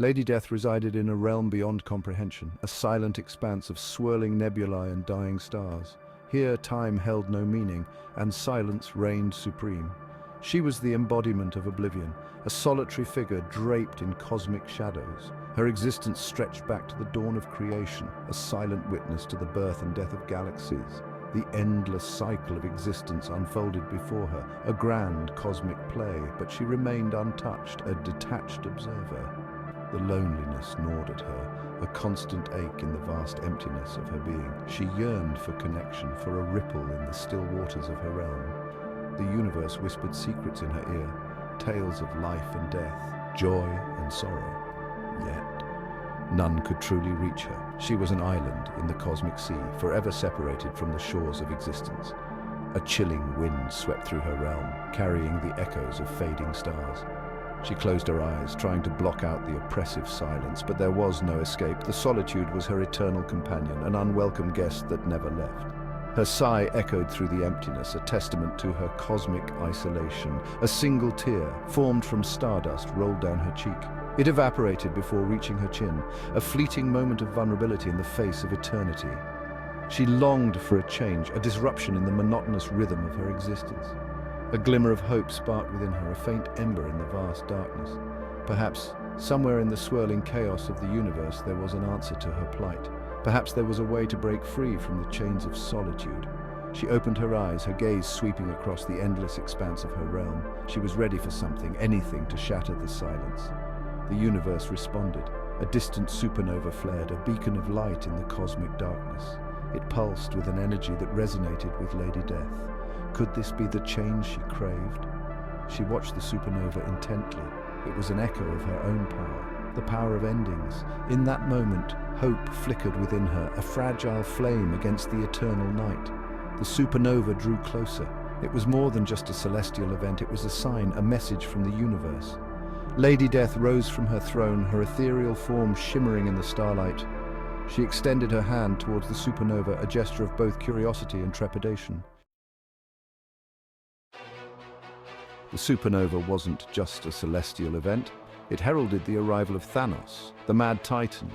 Lady Death resided in a realm beyond comprehension, a silent expanse of swirling nebulae and dying stars. Here time held no meaning, and silence reigned supreme. She was the embodiment of oblivion, a solitary figure draped in cosmic shadows. Her existence stretched back to the dawn of creation, a silent witness to the birth and death of galaxies. The endless cycle of existence unfolded before her, a grand cosmic play, but she remained untouched, a detached observer. The loneliness gnawed at her, a constant ache in the vast emptiness of her being. She yearned for connection, for a ripple in the still waters of her realm. The universe whispered secrets in her ear, tales of life and death, joy and sorrow. Yet, none could truly reach her. She was an island in the cosmic sea, forever separated from the shores of existence. A chilling wind swept through her realm, carrying the echoes of fading stars. She closed her eyes, trying to block out the oppressive silence, but there was no escape. The solitude was her eternal companion, an unwelcome guest that never left. Her sigh echoed through the emptiness, a testament to her cosmic isolation. A single tear, formed from stardust, rolled down her cheek. It evaporated before reaching her chin, a fleeting moment of vulnerability in the face of eternity. She longed for a change, a disruption in the monotonous rhythm of her existence. A glimmer of hope sparked within her, a faint ember in the vast darkness. Perhaps, somewhere in the swirling chaos of the universe, there was an answer to her plight. Perhaps there was a way to break free from the chains of solitude. She opened her eyes, her gaze sweeping across the endless expanse of her realm. She was ready for something, anything to shatter the silence. The universe responded. A distant supernova flared, a beacon of light in the cosmic darkness. It pulsed with an energy that resonated with Lady Death. Could this be the change she craved? She watched the supernova intently. It was an echo of her own power, the power of endings. In that moment, hope flickered within her, a fragile flame against the eternal night. The supernova drew closer. It was more than just a celestial event, it was a sign, a message from the universe. Lady Death rose from her throne, her ethereal form shimmering in the starlight. She extended her hand towards the supernova, a gesture of both curiosity and trepidation. The supernova wasn't just a celestial event. It heralded the arrival of Thanos, the mad titan,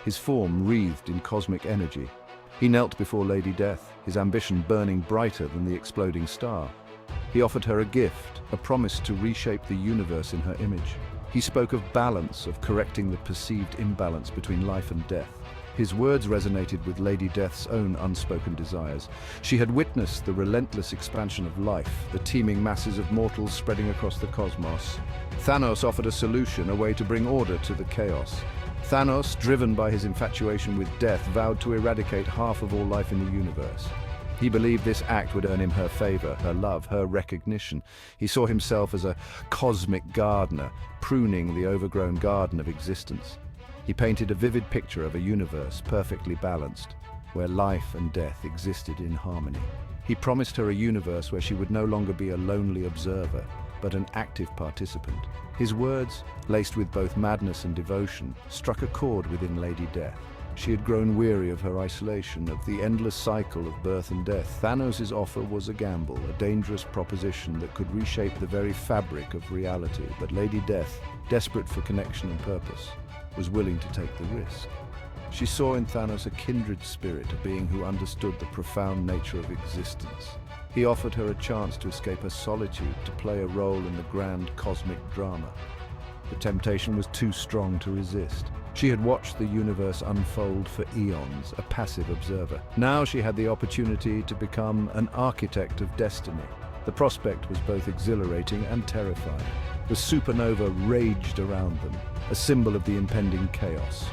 his form wreathed in cosmic energy. He knelt before Lady Death, his ambition burning brighter than the exploding star. He offered her a gift, a promise to reshape the universe in her image. He spoke of balance, of correcting the perceived imbalance between life and death. His words resonated with Lady Death's own unspoken desires. She had witnessed the relentless expansion of life, the teeming masses of mortals spreading across the cosmos. Thanos offered a solution, a way to bring order to the chaos. Thanos, driven by his infatuation with death, vowed to eradicate half of all life in the universe. He believed this act would earn him her favor, her love, her recognition. He saw himself as a cosmic gardener, pruning the overgrown garden of existence. He painted a vivid picture of a universe perfectly balanced, where life and death existed in harmony. He promised her a universe where she would no longer be a lonely observer, but an active participant. His words, laced with both madness and devotion, struck a chord within Lady Death. She had grown weary of her isolation, of the endless cycle of birth and death. Thanos' offer was a gamble, a dangerous proposition that could reshape the very fabric of reality. But Lady Death, desperate for connection and purpose, was willing to take the risk. She saw in Thanos a kindred spirit, a being who understood the profound nature of existence. He offered her a chance to escape her solitude, to play a role in the grand cosmic drama. The temptation was too strong to resist. She had watched the universe unfold for eons, a passive observer. Now she had the opportunity to become an architect of destiny. The prospect was both exhilarating and terrifying. The supernova raged around them, a symbol of the impending chaos.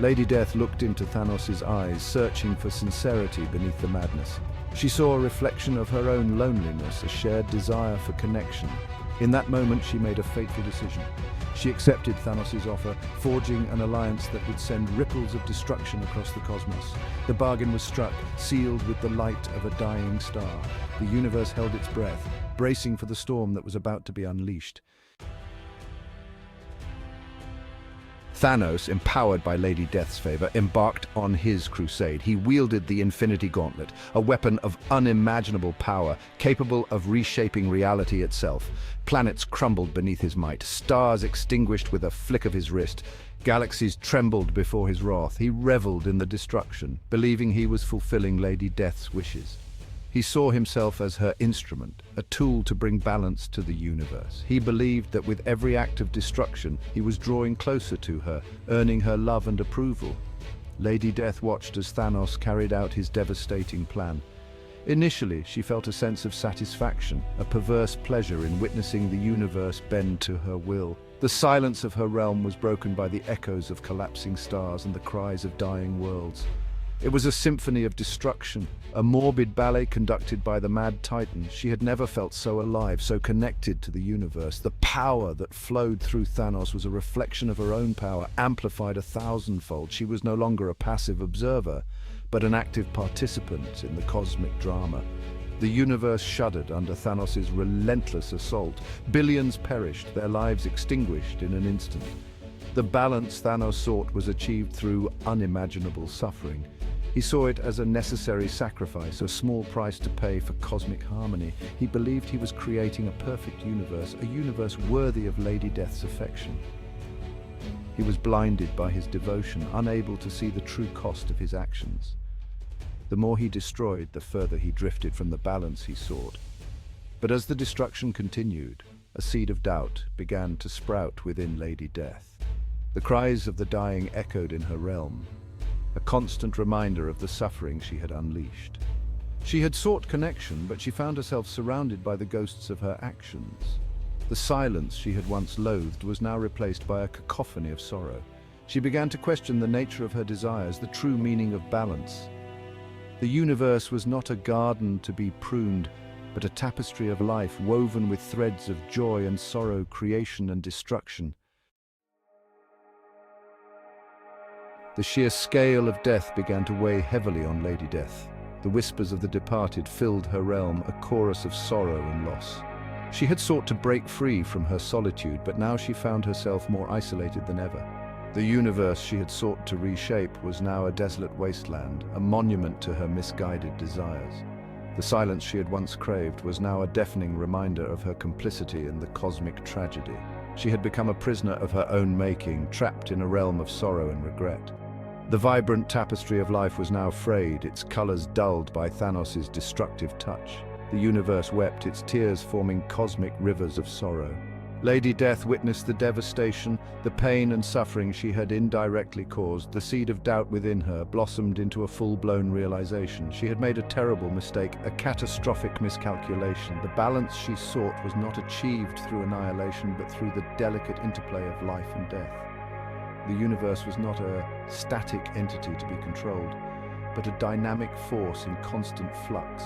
Lady Death looked into Thanos' eyes, searching for sincerity beneath the madness. She saw a reflection of her own loneliness, a shared desire for connection. In that moment, she made a fateful decision. She accepted Thanos' offer, forging an alliance that would send ripples of destruction across the cosmos. The bargain was struck, sealed with the light of a dying star. The universe held its breath, bracing for the storm that was about to be unleashed. Thanos, empowered by Lady Death's favor, embarked on his crusade. He wielded the Infinity Gauntlet, a weapon of unimaginable power, capable of reshaping reality itself. Planets crumbled beneath his might, stars extinguished with a flick of his wrist. Galaxies trembled before his wrath. He reveled in the destruction, believing he was fulfilling Lady Death's wishes. He saw himself as her instrument, a tool to bring balance to the universe. He believed that with every act of destruction, he was drawing closer to her, earning her love and approval. Lady Death watched as Thanos carried out his devastating plan. Initially, she felt a sense of satisfaction, a perverse pleasure in witnessing the universe bend to her will. The silence of her realm was broken by the echoes of collapsing stars and the cries of dying worlds. It was a symphony of destruction, a morbid ballet conducted by the mad Titan. She had never felt so alive, so connected to the universe. The power that flowed through Thanos was a reflection of her own power, amplified 1,000-fold. She was no longer a passive observer, but an active participant in the cosmic drama. The universe shuddered under Thanos' relentless assault. Billions perished, their lives extinguished in an instant. The balance Thanos sought was achieved through unimaginable suffering. He saw it as a necessary sacrifice, a small price to pay for cosmic harmony. He believed he was creating a perfect universe, a universe worthy of Lady Death's affection. He was blinded by his devotion, unable to see the true cost of his actions. The more he destroyed, the further he drifted from the balance he sought. But as the destruction continued, a seed of doubt began to sprout within Lady Death. The cries of the dying echoed in her realm, a constant reminder of the suffering she had unleashed. She had sought connection, but she found herself surrounded by the ghosts of her actions. The silence she had once loathed was now replaced by a cacophony of sorrow. She began to question the nature of her desires, the true meaning of balance. The universe was not a garden to be pruned, but a tapestry of life woven with threads of joy and sorrow, creation and destruction. The sheer scale of death began to weigh heavily on Lady Death. The whispers of the departed filled her realm, a chorus of sorrow and loss. She had sought to break free from her solitude, but now she found herself more isolated than ever. The universe she had sought to reshape was now a desolate wasteland, a monument to her misguided desires. The silence she had once craved was now a deafening reminder of her complicity in the cosmic tragedy. She had become a prisoner of her own making, trapped in a realm of sorrow and regret. The vibrant tapestry of life was now frayed, its colors dulled by Thanos' destructive touch. The universe wept, its tears forming cosmic rivers of sorrow. Lady Death witnessed the devastation, the pain and suffering she had indirectly caused. The seed of doubt within her blossomed into a full-blown realization. She had made a terrible mistake, a catastrophic miscalculation. The balance she sought was not achieved through annihilation, but through the delicate interplay of life and death. The universe was not a static entity to be controlled, but a dynamic force in constant flux.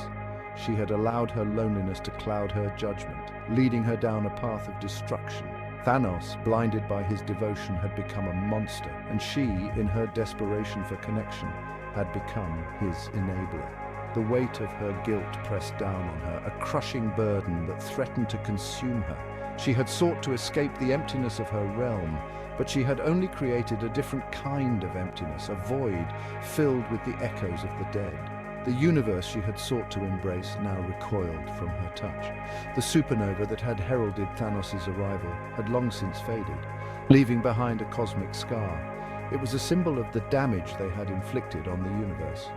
She had allowed her loneliness to cloud her judgment, leading her down a path of destruction. Thanos, blinded by his devotion, had become a monster, and she, in her desperation for connection, had become his enabler. The weight of her guilt pressed down on her, a crushing burden that threatened to consume her. She had sought to escape the emptiness of her realm, but she had only created a different kind of emptiness, a void filled with the echoes of the dead. The universe she had sought to embrace now recoiled from her touch. The supernova that had heralded Thanos' arrival had long since faded, leaving behind a cosmic scar. It was a symbol of the damage they had inflicted on the universe.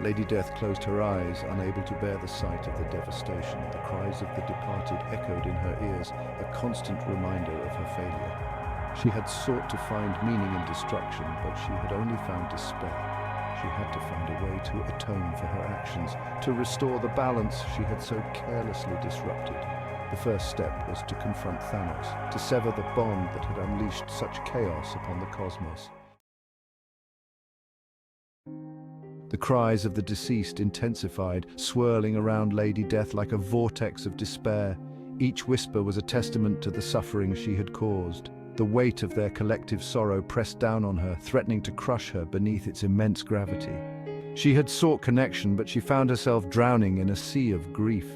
Lady Death closed her eyes, unable to bear the sight of the devastation. The cries of the departed echoed in her ears, a constant reminder of her failure. She had sought to find meaning in destruction, but she had only found despair. She had to find a way to atone for her actions, to restore the balance she had so carelessly disrupted. The first step was to confront Thanos, to sever the bond that had unleashed such chaos upon the cosmos. The cries of the deceased intensified, swirling around Lady Death like a vortex of despair. Each whisper was a testament to the suffering she had caused. The weight of their collective sorrow pressed down on her, threatening to crush her beneath its immense gravity. She had sought connection, but she found herself drowning in a sea of grief.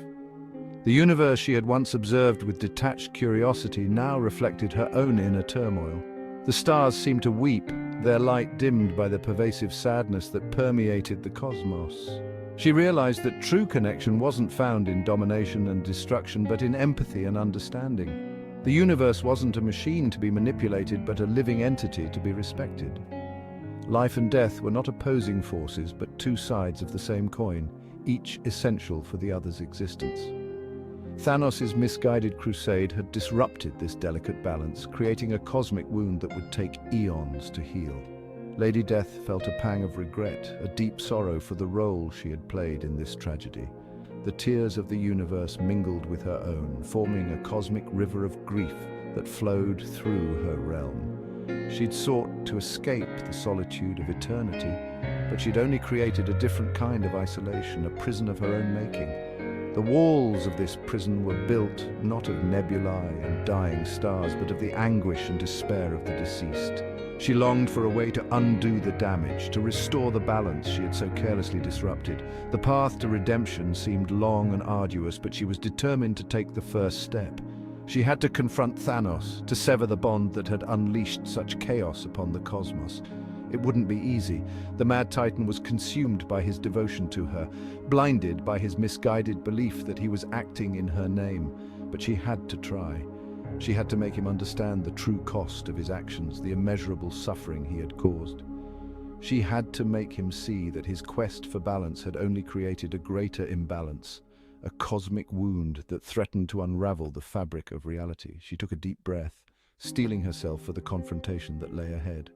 The universe she had once observed with detached curiosity now reflected her own inner turmoil. The stars seemed to weep, their light dimmed by the pervasive sadness that permeated the cosmos. She realized that true connection wasn't found in domination and destruction, but in empathy and understanding. The universe wasn't a machine to be manipulated, but a living entity to be respected. Life and death were not opposing forces, but two sides of the same coin, each essential for the other's existence. Thanos' misguided crusade had disrupted this delicate balance, creating a cosmic wound that would take eons to heal. Lady Death felt a pang of regret, a deep sorrow for the role she had played in this tragedy. The tears of the universe mingled with her own, forming a cosmic river of grief that flowed through her realm. She'd sought to escape the solitude of eternity, but she'd only created a different kind of isolation, a prison of her own making. The walls of this prison were built not of nebulae and dying stars, but of the anguish and despair of the deceased. She longed for a way to undo the damage, to restore the balance she had so carelessly disrupted. The path to redemption seemed long and arduous, but she was determined to take the first step. She had to confront Thanos, to sever the bond that had unleashed such chaos upon the cosmos. It wouldn't be easy. The Mad Titan was consumed by his devotion to her, blinded by his misguided belief that he was acting in her name. But she had to try. She had to make him understand the true cost of his actions, the immeasurable suffering he had caused. She had to make him see that his quest for balance had only created a greater imbalance, a cosmic wound that threatened to unravel the fabric of reality. She took a deep breath, steeling herself for the confrontation that lay ahead.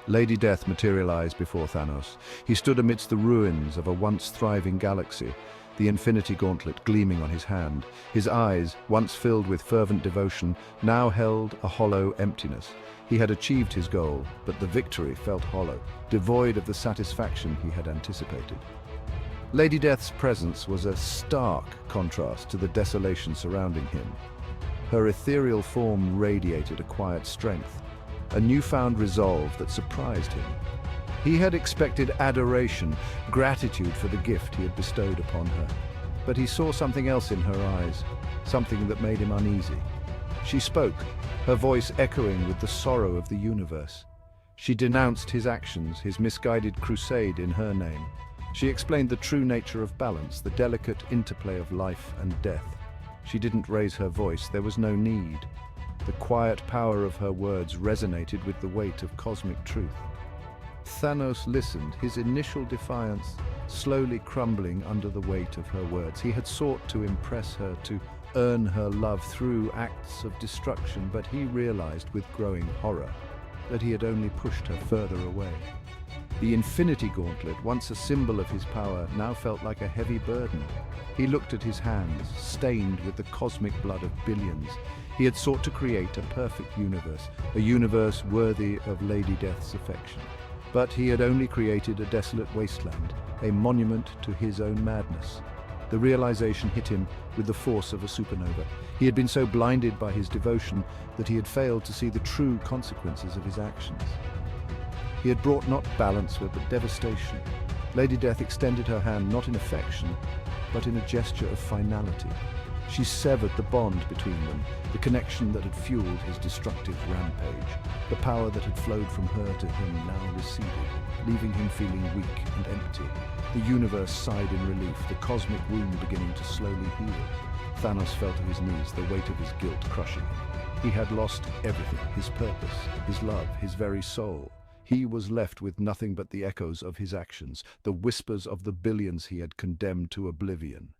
Lady Death materialized before Thanos. He stood amidst the ruins of a once thriving galaxy, the infinity gauntlet gleaming on his hand. His eyes, once filled with fervent devotion, now held a hollow emptiness. He had achieved his goal, but the victory felt hollow, devoid of the satisfaction he had anticipated. Lady Death's presence was a stark contrast to the desolation surrounding him. Her ethereal form radiated a quiet strength, a newfound resolve that surprised him. He had expected adoration, gratitude for the gift he had bestowed upon her. But he saw something else in her eyes, something that made him uneasy. She spoke, her voice echoing with the sorrow of the universe. She denounced his actions, his misguided crusade in her name. She explained the true nature of balance, the delicate interplay of life and death. She didn't raise her voice, there was no need. The quiet power of her words resonated with the weight of cosmic truth. Thanos listened, his initial defiance slowly crumbling under the weight of her words. He had sought to impress her, to earn her love through acts of destruction, but he realized with growing horror that he had only pushed her further away. The infinity gauntlet, once a symbol of his power, now felt like a heavy burden. He looked at his hands, stained with the cosmic blood of billions. He had sought to create a perfect universe, a universe worthy of Lady Death's affection. But he had only created a desolate wasteland, a monument to his own madness. The realization hit him with the force of a supernova. He had been so blinded by his devotion that he had failed to see the true consequences of his actions. He had brought not balance but devastation. Lady Death extended her hand not in affection, but in a gesture of finality. She severed the bond between them, the connection that had fueled his destructive rampage. The power that had flowed from her to him now receded, leaving him feeling weak and empty. The universe sighed in relief, the cosmic wound beginning to slowly heal. Thanos fell to his knees, the weight of his guilt crushing him. He had lost everything, his purpose, his love, his very soul. He was left with nothing but the echoes of his actions, the whispers of the billions he had condemned to oblivion.